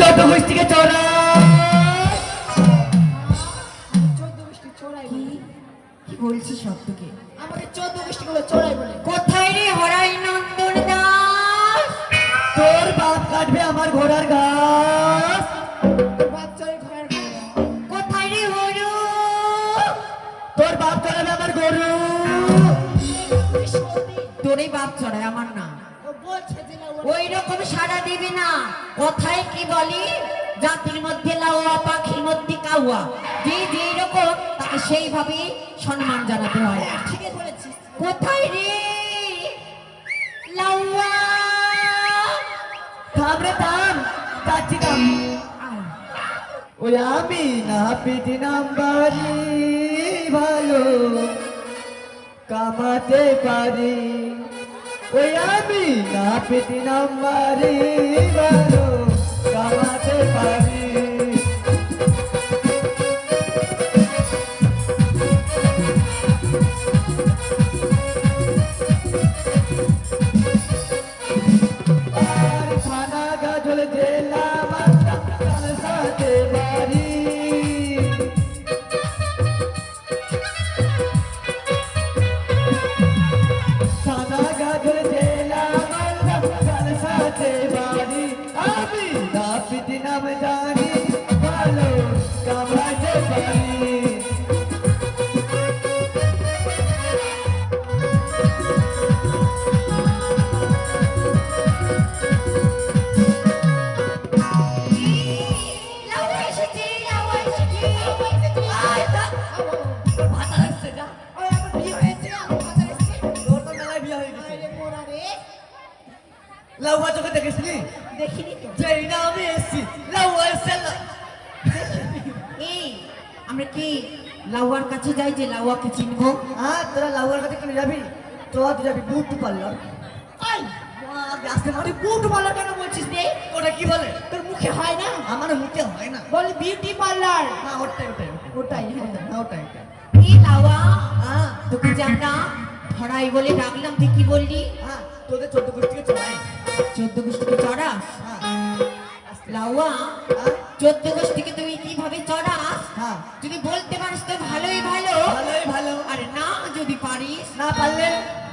চোদ্দ গোষ্ঠীকে চড়া। কি বলছিস সত্যকে? আমাকে 14 গোষ্ঠীগুলো চড়াই বলে। কোথায় রে হরাই নন্দন দাস? তোর বাপ কাটবে আমার ঘোড়ার ঘাস। বাপ চড়ে ঘরের ঘরে। কোথায় রে হরু? তোর বাপ চড়াবে আমার গরু। তোরই বাপ চড়ায়, আমার না। ও বলছে যে না ওই রকম সাড়া দিবি না। কথায় কি বলি, জাতির মধ্যে লাউয়া, পাখির মধ্যে কাউয়া। যে যেই রকম তাকে সেইভাবে সম্মান জানাতে হয়। ঠিকই বলেছিস। কোথায় রে লাউয়া? থাম রে থাম, যাচ্ছি থাম। আয়। ওই আমি না পিঠি নাম্বারি ভালো কামাতে পারি। ওই আমি না পিঠি নাম্বারি ভালো কামাতে পারি। আর থানা গাজল জেলা বাচ্চা সাথে বাড়ি। থানা গাজল জেলা বাচ্চা সাথে বাড়ি। আমি না পিটি নাম জানি ভালো কামাতে পারি। লাউয়া এসেছে, লাউয়া এসেছে। আয় তা। ভাতা লাগছে যা। ওই আমার বিয়ে হয়েছে, আমার বাজার এসেছে। তোর তো মেলায় বিয়ে হয়ে গেছে। আরে মোরা রে। লাউয়া চোখে দেখেছিলি? দেখিনি তো। যেই না আমি এসছি লাউয়া এসছে। এই আমরা কি লাউয়ার কাছে যাই যে লাউয়াকে চিনবো? হ্যাঁ, তোরা লাউয়ার কাছে কেন যাবি? তোরা তো যাবি বুট পারলাম। আই আসতে মারি। তুই বুট পার্লার কেন বলছিস রে? ওটা কি বলে? তোর মুখে হয় না? আমার মুখে হয় না। বলে বিউটি পার্লার। না, ওটাই ওটাই ওটাই হ্যাঁ। না, ওটাই ওটাই। এই লাউয়া, হ্যাঁ তোকে যে আমরা ধরাই বলে ডাকলাম, তুই কি বললি? হ্যাঁ, তোদের 14 গোষ্ঠীকে চড়াই। 14 গোষ্ঠীকে চড়াস? হ্যাঁ লাউয়া, হ্যাঁ 14 গোষ্ঠীকে তুই কিভাবে চড়াস হ্যাঁ, যদি বলতে পারিস তো ভালোই ভালো। ভালোই ভালো। আর না যদি পারিস, না পারলে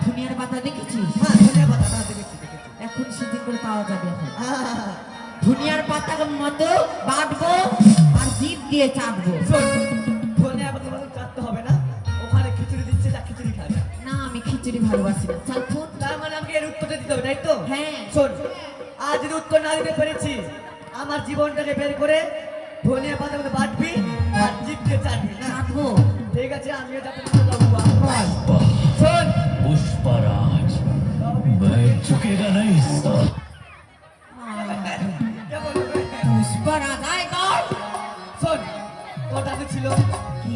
দুনিয়ার পাতা দেখেছিস? হ্যাঁ, ধন্যবাদ। হ্যাঁ, দেখেছি দেখেছি। এখন সিদ্ধি করে পাওয়া যাবে এখন। হ্যাঁ, দুনিয়ার পাতার মতো বাটবো আর জিভ দিয়ে চাটবো। শোন, ধন্যবাদ তোমাকে চাটতে হবে না। ওখানে খিচুড়ি দিচ্ছে, যা খিচুড়ি খাবে। না, আমি খিচুড়ি ভালোবাসি না। চল ফুট। তার মানে আমাকে এর উত্তরটা দিতে হবে, তাই তো? হ্যাঁ। শোন, আজ যদি উত্তর না দিতে পেরেছি, আমার জীবনটাকে বের করে ধনিয়া পাতা মতো বাটবি আর জিভ দিয়ে চাটবি না। চাটবো। ঠিক আছে, আমিও যাতে যাবো। শোন, पुष्पराज बैठ चुकेगा नहीं साला। কেমন? পুষ্পার আদায় কর। শোন, তোর দাদু ছিল, কি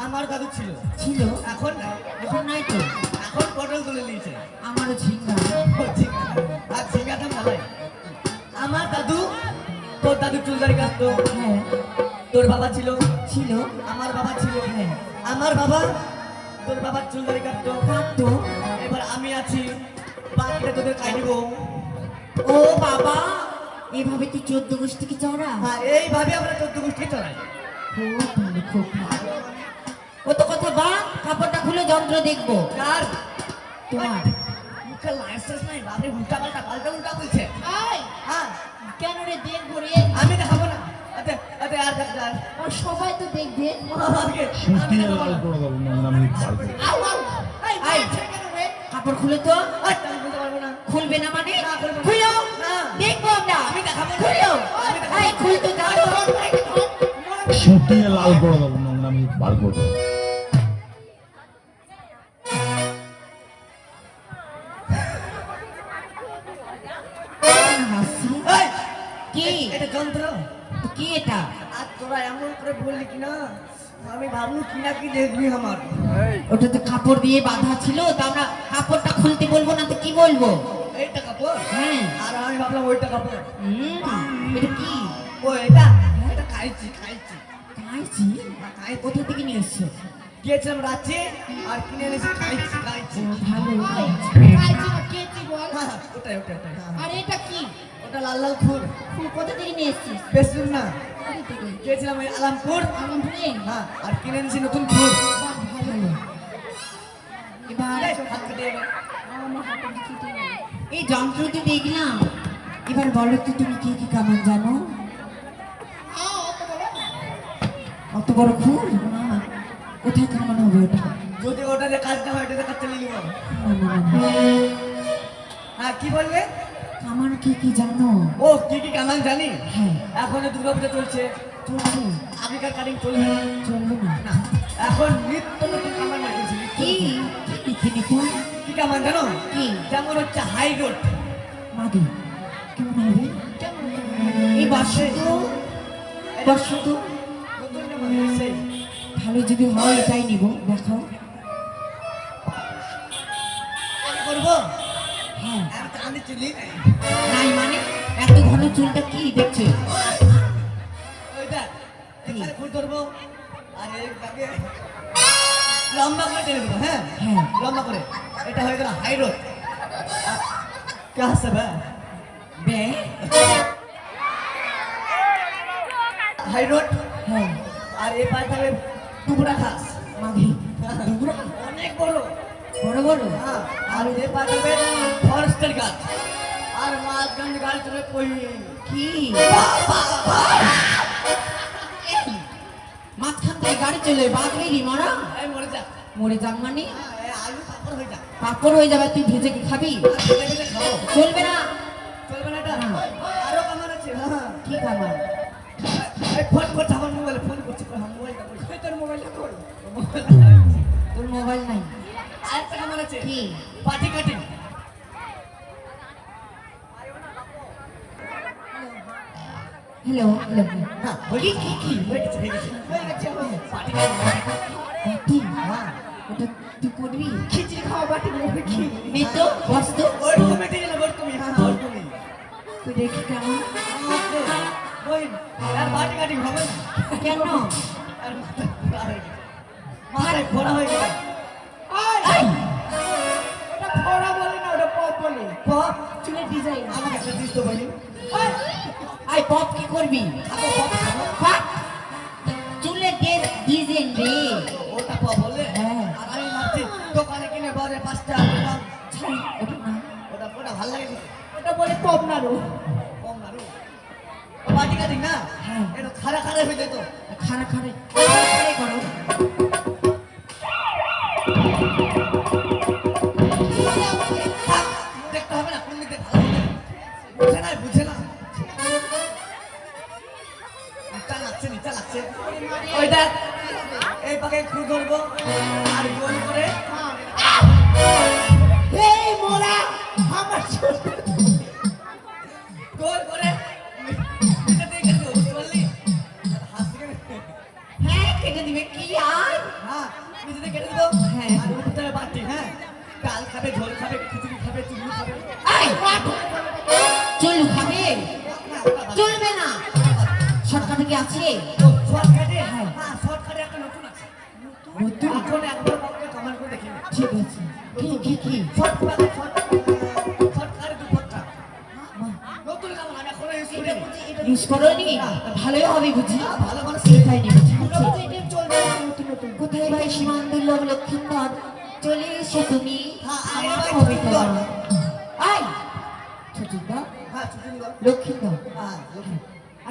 আমার দাদু ছিল, ছিল? এখন নাই। এখন নাই তো। এখন পটল তুলে নিয়েছে। আমারও ঝিঙ্গা। ও, ঠিক আছে। আর ঝিঙ্গাটা মেলায়। আমার দাদু, তোর দাদু চুলদারি কাটতো। হ্যাঁ, তোর বাবা ছিল, ছিল। আমার বাবা ছিল। হ্যাঁ। আমার বাবা, তোর বাবার চুলদারি কাটতো। কাটতো। এবার আমি আছি, বাকিটা তোদের কাটবো। ও বাবা, এভাবে কি 14 গোষ্ঠীকে চড়া? হ্যাঁ, এইভাবে আমরা 14 গোষ্ঠী চড়াই। খুব ভালো, খুব ভালো। ও তো কথা বা, কাপড়টা খুলে যন্ত্র দেখবো। কার? তোমার। মুখে লাইসেন্স নাই, বাপরে উল্টা পাল্টা পাল্টা উল্টা বলছে। আই হ্যাঁ, কেন রে দেখবো রে? আমি দেখাবো না। আচ্ছা আচ্ছা, আর দেখ আর আর সবাই তো দেখবে। আমাকে সুটিয়ে লাল করে দেবো নোংরামি পাল্টে। আউ আউ এই আই। মারছে কেন রে? কাপড় খুলে তো। আচ্ছা, আমি বলতে পারবো না। খুলবে না মানে? না, খুলবো না। খুলো। না। দেখবো আমরা। আমি দেখাবো না। খুলো। আমি দেখাবো এই না। খুলতে দাও। সুটিয়ে লাল করে দেবো নোংরামি বার করবো। হাসি। এই, কি? এটা যন্ত্র। কি এটা? আর তোরা এমন করে বললি কি না, আমি ভাবলু কি না কি দেখবি আমার। ওটা তো কাপড় দিয়ে বাঁধা ছিল, তো আমরা কাপড়টা খুলতে বলবো না তো কি বলবো? এইটা কাপড়। হ্যাঁ। আর আমি ভাবলাম ওইটা কাপড়। এটা কি? ও এটা, এটা খাইছি খাইছি। কাঁচি? কোথা থেকে নিয়ে এসছো? গিয়েছিলাম রাঁচি আর কিনে এনেছি খাইছি খাইছি। ভালো। কাইছি না কেচি বল। হ্যাঁ, ওটাই ওটাই ওটাই। আর এটা কি? ওটা একটা লাল লাল ফুল তুই কোথা থেকে নিয়ে এসছিস? বেশ দূর না কোথা থেকে? গিয়েছিলাম ওই আলামপুর আলমপুরে? হ্যাঁ আর কিনে এনেছি নতুন ফুল বাহ, ভালো। এবার এই, হাত কেটে যাবে। আমার হাতে কেটে গেল। এই যন্ত্রটি দেখলাম, এবার বলো তো তুমি কি কি কামান জানো? অত বড় ফুল না, কোথায় কামান হবে ওটা? যদি ওটাতে কাজ না হয় এটাতে কাজ চালিয়ে নিব না, না, না, না। হ্যাঁ কি বললে কামান কি কি জানো? ও কি কি কামান জানি হ্যাঁ, এখন দুর্গাপূজা চলছে চলবে আগেকার কাটিং চলবে না। চলবে না। না এখন নিত্য নতুন কামান বেরিয়েছে কি কি দেখুন? কি কামান জানো কি? যেমন হচ্ছে হাই রোড মাদি কেমন হবে? এই বর্ষ তো নতুন কামান সেই ভালো যদি হয় এটাই নিব, দেখাও। আমি করবো হ্যাঁ, আমি তো আনতে চলি নাই মানে এত ঘন চুলটা কি দেখছে? ওই দেখ এখানে ফুল ধরবো আর এইভাবে লম্বা করে টেনে দেবো হ্যাঁ হ্যাঁ। লম্বা করে এটা হয়ে গেল হাই রোড কে হাসছে ভাই বে হাই রোড হ্যাঁ, আর এ পাশে থাকবে টুকরা ঘাস মাদি অনেক বড় বড় বড়। হ্যাঁ আর এ পাশে থাকবে ফরেস্টের গাছ আর মাঝখান গাড়ি চলে কই কি মাঝখান থেকে গাড়ি চলে বাগড়ি মারা এই মরে যা মরে যান মানে হ্যাঁ, এই আলু পাপড় হয়ে যা পাপড় হয়ে যাবে, তুই ভেজে কি খাবি? আর খেতে খেতে খাবো চলবে না। চলবে না এটা না। আরো কামান আছে হ্যাঁ কি কামান? এই ফোন করছে আমার মোবাইলে ফোন করছে আমার মোবাইলটা কই তোর মোবাইলটা কই তোর মোবাইল নাই? আরেকটা কামান আছে কি? পাটি কাটিং হ্যালো হ্যালো হ্যাঁ কি কি কি হয়ে গেছে পাটি কাটিং বাটি ওটা তুই করবি? খিচড়ি খাওয়া পাটি বলবে কি নিতো বস্তু ওই তুমি না ওই তুমি হ্যাঁ ওই তুমি তুই দেখি কেমন? ওই আর পাটি কাটিং হবে না কেন? আর মাথায় ফোড়া হয়ে গেছে ওটা ফোড়া বলে না, ওটা পপ বলে। পপ চুলের ডিজাইন। আমাকে একটা দিস তো বলি আই পপ কি করবি? খাবো পপ খাবো বাহ! চুলে ডিজাইন রে। ওটা পপ বলে হ্যাঁ। আর আমি ভাবছি দোকানে কিনে বাজারে 5 টাকা দাম ছাই, ওটা না। ওটা ওটা ভালো লাগে কিন্তু। ওটা বলে পপ না রো। কম না রু পাটি কাটিং না হ্যাঁ। এটা খাড়া খাড়া হয়ে যেত খাড়া খাড়ে করো। দেখতে হবে না কোন দিক দিয়ে ভালো হবে বুঝে না বুঝে না নিচা লাগছে নিচা লাগছে ওই দেখ এই পাকে খুব ধরবো আর গোল করে এই মোরা আমার ছোট গোল করে নিচে দিয়ে কেটে দেবো, বুঝতে পারলি হাত থেকে হ্যাঁ, কেটে দিবে কি আর? হ্যাঁ নিচে দিয়ে কেটে দেবো হ্যাঁ। আর উপরে বাটি হ্যাঁ ডাল খাবে ঝোল খাবে খিচুড়ি খাবে চুড়ি খাবে এই, চুল খাবে? চলবে না। শর্টকাটে কি আছে? শর্টকাটে হ্যাঁ। হ্যাঁ শর্টকাটে একটা নতুন আছে নতুন? এখন একবার কাউকে কমেন্ট করে দেখি ঠিক আছে। কি শর্টকাটে শর্টকাটে দুপট্টা নতুন কামান আমি এখন ইউজ করি ইউজ করোনি? ভালোই হবে বুঝি। ভালো ভালো সেটাই নেবে। এটা চলবে না, নতুন নতুন। কোথায় ভাই সীমান্দুল্লভ লক্ষ্মীধর চলে এসো তুমি। হ্যাঁ, আমার আরে হবে ভাই, তোমার। আই ছোটদা হ্যাঁ ছুটি দিল লক্ষ্মীধর হ্যাঁ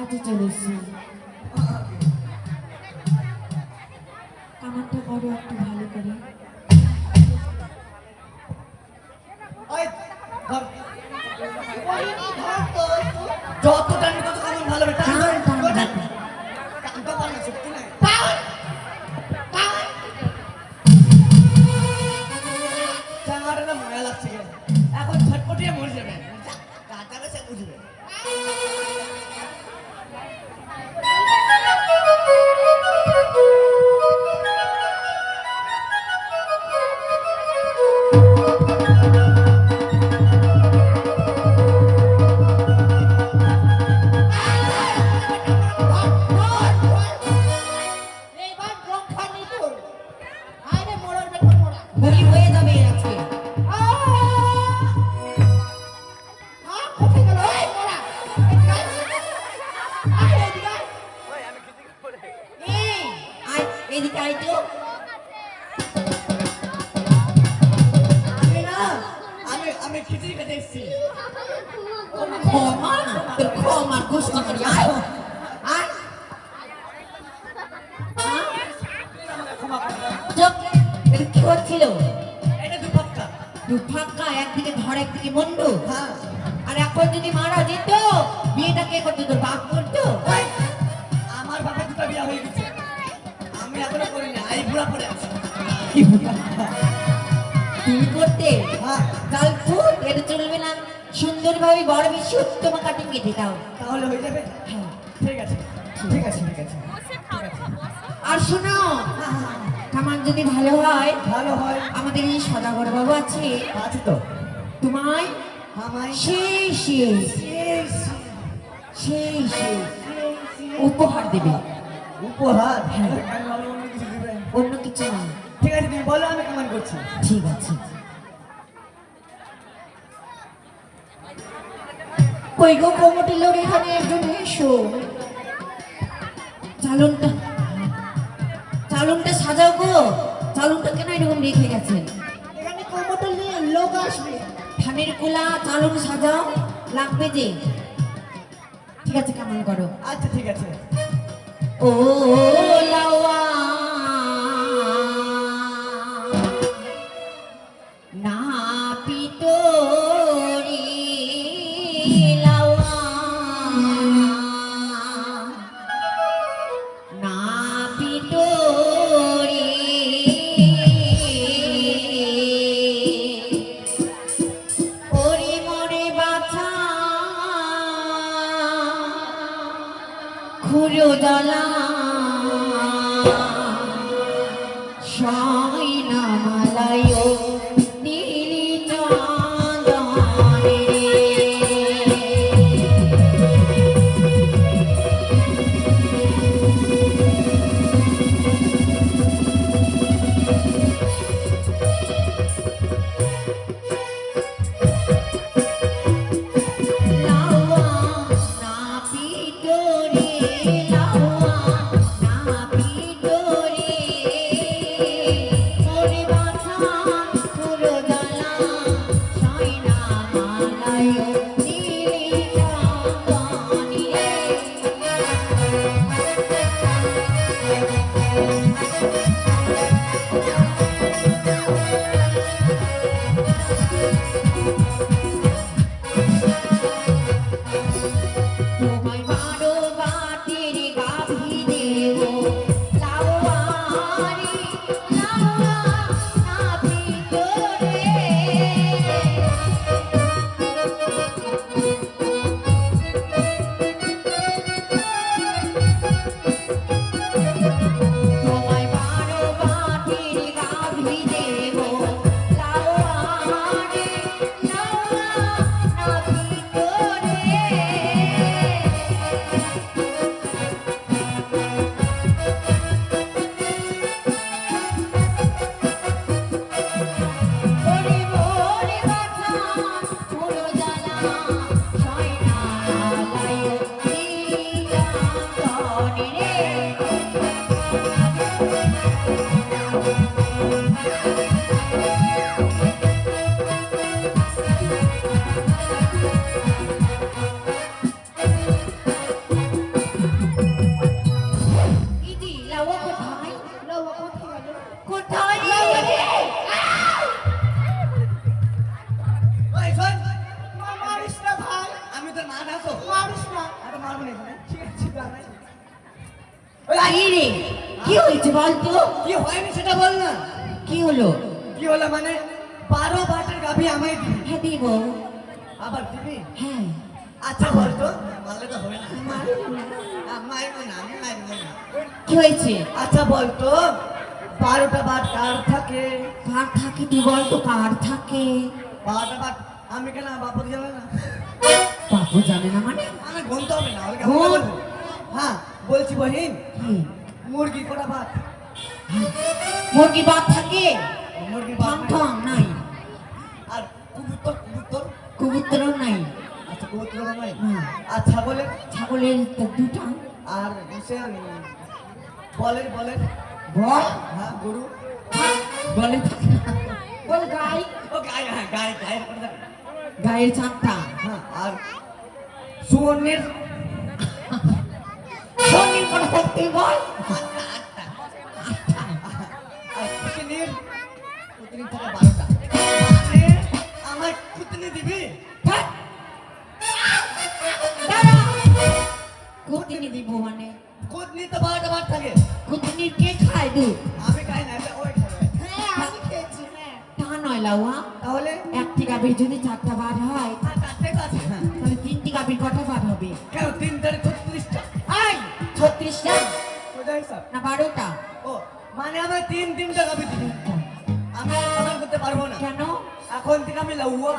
আজ চলে এসছি। আমারটা করো একটু ভালো করে। ওই ধর ওইনি ধর তো, একটু। যত টানি তত কামান ভালো হবে টান ধর টান, টান, টান টান। টানতে পারে না সত্যি না চাঙাটা না মজা লাগছে গে। এখন ছটপটিয়ে মরে যাবে কাটাবে সে বুঝবে এদিকে আয় তো। আমি না, আমি খিচুড়ি খেতে এসেছি। ক্ষমা তোর ক্ষমা গোষ্ঠী করি আয় আয় ক্ষমা করে দাও। চুপ, এটা কি হচ্ছিল? এটা তো পাক্কা। দু ফাঁকা, একদিকে ধর একদিকে মুন্ডু। হ্যাঁ, আর এখন যদি মারা যেত, বিয়েটা কে করতো? তোর বাপ করতো? ওই, আমার বাপের দুটো বিয়ে হয়ে গেছে, আমি এখনো করিনি, আই বুড়া পড়ে আছে। তুমি করতে? হ্যাঁ, কাল ফুল এটা চলবে না, সুন্দরভাবে বড় বেশি উত্তম কাটিং কেটে দাও। তাহলে হয়ে যাবে। হ্যাঁ। ঠিক আছে, ঠিক আছে, ঠিক আছে, ঠিক আছে। আর শোনো, হ্যাঁ, হ্যাঁ, আমার যদি ভালো হয়, ভালো হয়। আমাদের এই সদাগর বাবু আছে, আছে তো তোমায় আমায় সেই সেই শেষ সেই সেই উপহার দেবে। উপহার। হ্যাঁ। আমি ভাবলাম অন্য কিছু দিবে। অন্য কিছু না। ঠিক আছে, তুমি বলো, আমি কেমন করছি। ঠিক আছে। কই গো কমিটি লোক, এখানে একজন এসো। চালনটা সাজাও গো। চালনটা কেন এরকম রেখে গেছেন? এখানে কমোটল নিয়ে লোক আসবে। ধানের কুলা চালন সাজাও, লাগবে যে। ঠিক আছে, কেমন করো? আচ্ছা, ঠিক আছে। ও লাওয়া না পিতরি লাওয়া না পিতরি ওরে মরে বাছা খুরো জ্বালা সই নামালায় নীলি চন্দনে লাওয়া না পিতরে লাওয়া না পিতরে ওরে বাছা পুরো জ্বালা সই নামালায় নীলি চন্দনে তোমায় বারো বাটির গাভী দেব লাওয়ারি লাওয়া না ভিতরে তোমায় বারো বাটির গাভী দেব লাওয়ারি লাওয়া না ভিতরে ওরে মোরে বাছা পুরো জ্বালা সয় না লাগায় নীলা তনে রে ইদি লাওয়া কোথায়? লাউয়া কোথায় গেল? কোথায় রে? ওই শোন, মা মারিস না ভাই, আমি তোর মা না তো। মারিস না। আরে মারবো না এখানে। ঠিক আছে ভাই। কি রে? কি হয়েছে বল তো? কি হয়নি সেটা বল না। কি হলো? কি হলো মানে 12 বাটের গাভী আমায় দিবি, হ্যাঁ দিব। আবার দিবি? হ্যাঁ আচ্ছা বল তো, মারলে তো হবে না। মারবো না, আমি মারবো না। কি হয়েছে? আচ্ছা বল তো, 12টা বাট কার থাকে? কার থাকে তুই বল তো, কার থাকে? 12টা বাট আমি কেন, বাপু জানে না? বাবু জানে না মানে? আমি গুনতে হবে না, ওকে আমি গুণ। বলবো। হ্যাঁ বলছি বহিন, কি? মুরগি কটা বাট? মুরগি বাদ থাকে? মুরগি ঠং বাট ঠং নাই, আর কবুতর, কবুতর কবুতরও নাই, আচ্ছা কবুতর নাই। হুম। আর ছাগলের ছাগলের তো দুটা, আর ইসের বলের বলের বল হ্যাঁ গরু বলে বল গাই ও গায়ে, হ্যাঁ গায়ে গায়ে করে দেবে। গায়ের চাঁদটা হ্যাঁ আর সুবর্ণের শনির কোনো শক্তি বল আর কুতনির কুতনি থেকে 12টা মানে আমার কুতনি দিবি ধ্যাৎ। দাঁড়া। কুতনি দিব মানে কুতনি তো 12টা বার থাকে কুতনির কে খায় দুধ আমি খাই না এটা ওই খাবে হ্যাঁ আমি খেয়েছি হ্যাঁ তা নয় লাউয়া তাহলে একটি গাভীর যদি 4টা বার হয় আর কাটতে কাছে হ্যাঁ তাহলে 3টি গাভীর কটা বার হবে কেন 3 তারিখ 36টা আই 36টা কোথায় স্যার না 12টা ও মানে আমার 3টা গাবি দিবি আমি আর সমান করতে পারবো না কেন এখন থেকে আমি লাউয়া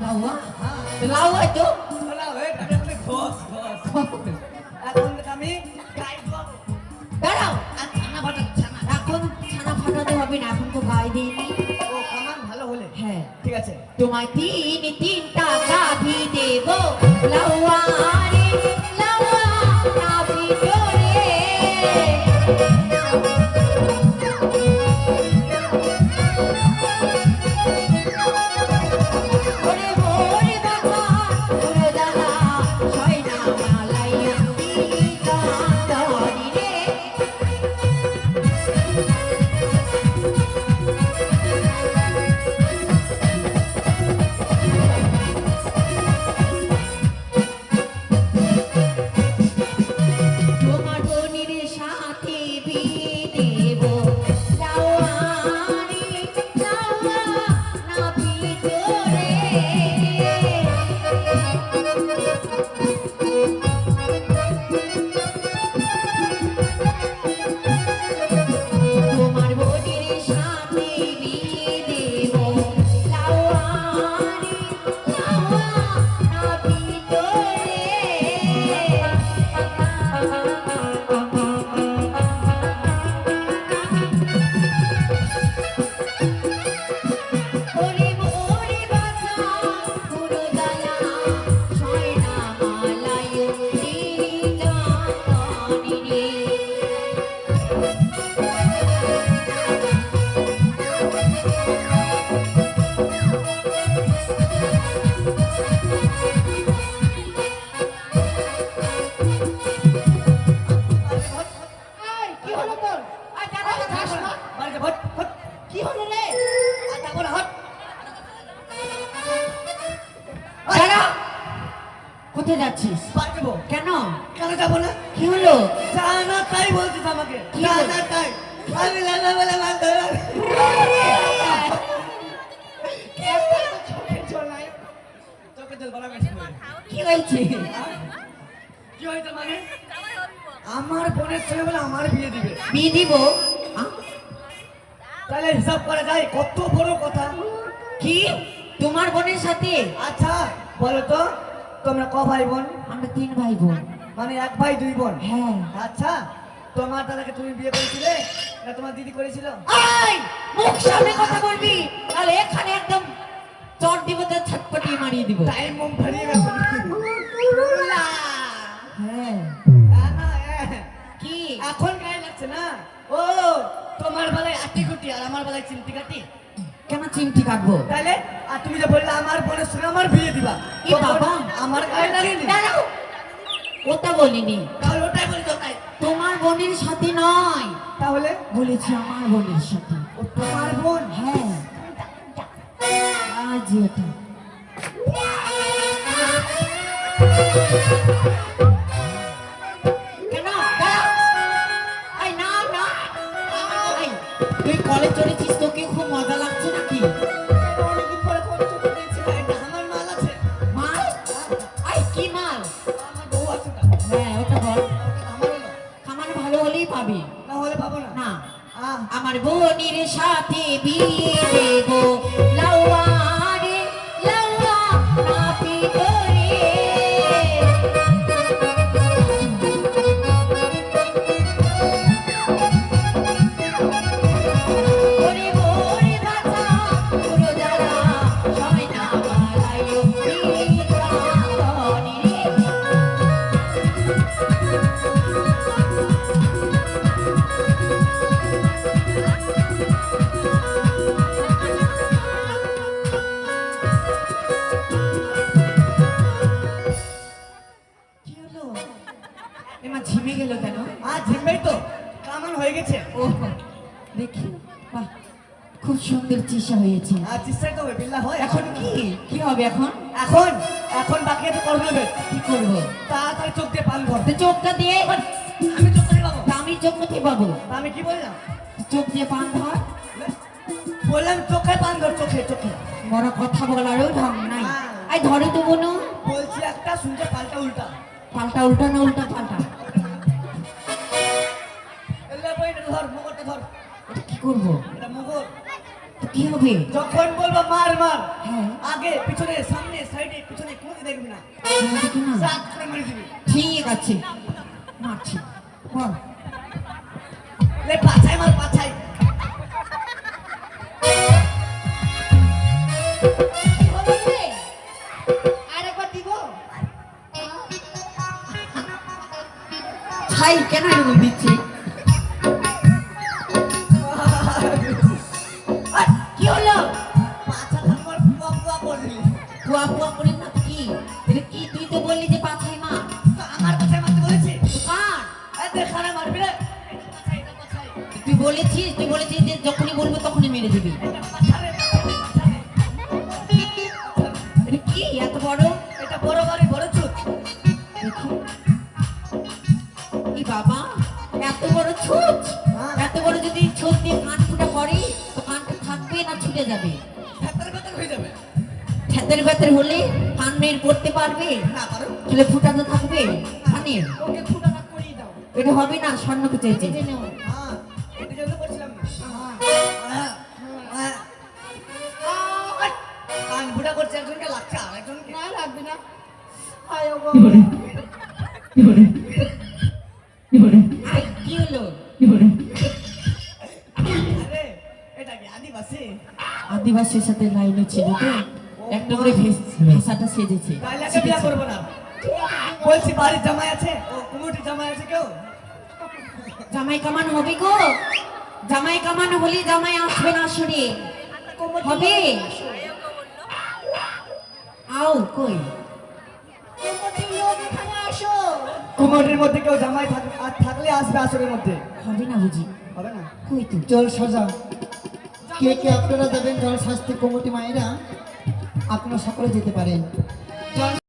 লাউয়া হ্যাঁ লাউয়া তো বলা হয়ে আমি এখন ঘোষ এখন থেকে আমি গাই দেবো দাঁড়াও আর ছানা বাটা ছানা এখন ছানা ফাটাতে হবে না এখন তো গায়ে দিইনি ও কামান ভালো হলে হ্যাঁ ঠিক আছে তোমায় 3টা গাভী দেব লাউয়া রে লাউয়া গাভী জোরে ওরে ওরে বাবা ওরে দাদা ছয়না মালাই কাঁদারি রে তোমার বোনের সাথে বিয়ে দেব লাউয়া রে লাউয়া না ভিতরে তোমার বোনের সাথে বিয়ে দেব লাউয়া রে লাউয়া না ভিতরে ওরে ওরে বাছা পুরো দালা ছয়না মালাই জানি রে এই কি হলো তোর আর দাদা খাস না বাড়িতে ভট ভট কি হলো রে আর যাবো না হট দাদা কোথায় যাচ্ছিস বাড়ি যাবো কেন কেন যাবো না কি হলো জানা তাই বলছিস আমাকে কি জানা তাই আমি লালা বলে মানতে চোখে চলাই চোখে জল বলা বেশি করে। কি হয়েছে কি হয়েছে মানে আমার বোনের সঙ্গে বলে আমার বিয়ে দিবে বিয়ে দিব আ? তাহলে হিসাব করা যায় কত বড় কথা কি তোমার বোনের সাথে আচ্ছা বলো তো তোমরা ক ভাই বোন আমরা 3 ভাই বোন মানে 1 ভাই 2 বোন হ্যাঁ আচ্ছা তোমার দাদাকে তুমি বিয়ে করেছিলে না তোমার দিদি করেছিল আই মুখ সামনে কথা বলবি তাহলে এখানে একদম চট দিব তো ছটপটি মারিয়ে দিব টাইম মম ভরিয়ে গেছে হ্যাঁ কি এখন গায়ে লাগছে না ও তোমার বেলায় আটি কুটি আর আমার বেলায় চিমটি কাটি কেন চিমটি কাটবো তাহলে আর তুমি যে বললে আমার বোনের সঙ্গে আমার বিয়ে দিবা এ বাবা আমার গায়ে লাগেনি দাঁড়াও ওটা বলিনি তাহলে ওটাই বলি তো তাই তোমার বোনের সাথে নয় তাহলে বলেছি আমার বোনের সাথে ও তোমার বোন হ্যাঁ আজ এটা কেন দাঁড়াও। এই না না এই, তুই কলেজ চলেছিস তোকে খুব মজা লাগছে নাকি অনেকদিন পরে ফোন চোখে দিয়েছি এটা আমার মাল আছে মাল এই কি মাল আমার বউ আছে না হ্যাঁ ওটা বল আমার হলো খামার ভালো হলেই পাবি না হলে পাবো না না আহ আমার বোনের সাথে বিয়ে দেব লাউয়া রে লাউয়া নাপি করে ওরে ওরে বাছা পুরো দাদা ছয়না মালাই কাঁদানি রে এমা ঝিমে গেল কেন? আর ঝিমবেই তো, কামান হয়ে গেছে। ও দেখি, বাহ, খুব সুন্দর চিসা হয়েছে। আর চিস্তাই তো বিল্লা হয়। এখন কি হবে এখন? এখন এখন বাকি আছে করবে। কি করবো? তাড়াতাড়ি চোখ দিয়ে পান ধর। তো চোখটা দিয়ে আমি চোখ দিয়ে পাবো। তা আমি চোখ কোথায় পাবো? তা আমি কি বললাম? চোখ দিয়ে পান ধর। বললাম চোখে পান ধর, চোখে চোখে। বড় কথা বলারও ঢং নাই। আই ধরে তো বোনো। বলছি একটা শুনতে পাল্টা উল্টা। পাল্টা উল্টা না উল্টা পাল্টা? এলে বই এটা ধর, মুগরটা ধর। এটা কি করবো? এটা মুগর। তো কি হবে? যখন বলবো মার মার, হ্যাঁ। আগে পিছনে সামনে সাইডে পিছনে কোনো দেখবি না, দেখি না। চাক করে মেরে দিবি। ঠিক আছে, মারছি। বল। লে পাছাই মার, পাছাই। হলো রে আরেকবার দিব ছাই কেন এরকম দিচ্ছি? কি হলো? পাছা আমার পুয়া পুয়া করে দিলি। পুয়া পুয়া করে না তো কি? এটা কি তুই তো বললি যে পাছাই মা? তো আমার পাছাই মারতে বলেছি। কার? এই দেখানে মারবি রে। এটা পাছাই, এটা পাছাই। তুই বলেছিস যে যখনই বলবো তখনই মেরে দিবি। এটা পাছারে, পাছারে। এটা কি এত বড়? এটা বড় বাড়ি বড় চুত। দেখি। কি বাবা, এত বড় ছুঁচ? হ্যাঁ। এত বড় যদি ছুঁচ দিয়ে কান ফুটা করি তো কানটা থাকবে না ছুটে যাবে? ভেতরে ভেতরে হয়ে যাবে। ছাতের ভেতর হলে কান মেয়ের পড়তে পারবে না পারো। তাহলে ফুটা তো থাকবে কানের। ওকে ফুটাটা করিয়ে দাও এটা হবে না, স্বর্ণকে চাইছে। এই যে নাও হ্যাঁ, এটা জন্য করছিলাম না। হ্যাঁ, হ্যাঁ। আয়, কান ফুটা করছে একজনকে, লাগছে আর একজনকে। না লাগবে না আয় গো আই, কি হলো? আরে এটা কি আদিবাসী? আদিবাসীর সাথে লাইনে ছিল তো একটা করে ভাষাটা সেজেছে। তাহলে আগে বিয়া করবো না। বলছি বাড়ির জামাই আছে, ও কুমুটি জামাই আছে কেউ? জামাই কামান হবে গো? জামাই কামান হলে জামাই আসবে না আসরে হবে। আও কই কুমুটির লোক এখানে আসো কুমুটির মধ্যে কেউ জামাই থাকলে আসবে আসরের মধ্যে। হবে না বুঝি? হবে না? কই তুই? জল সাজা কে কে আপনারা দেবেন জল শাস্তি কমিটি মায়েরা আপনারা সকলে যেতে পারেন।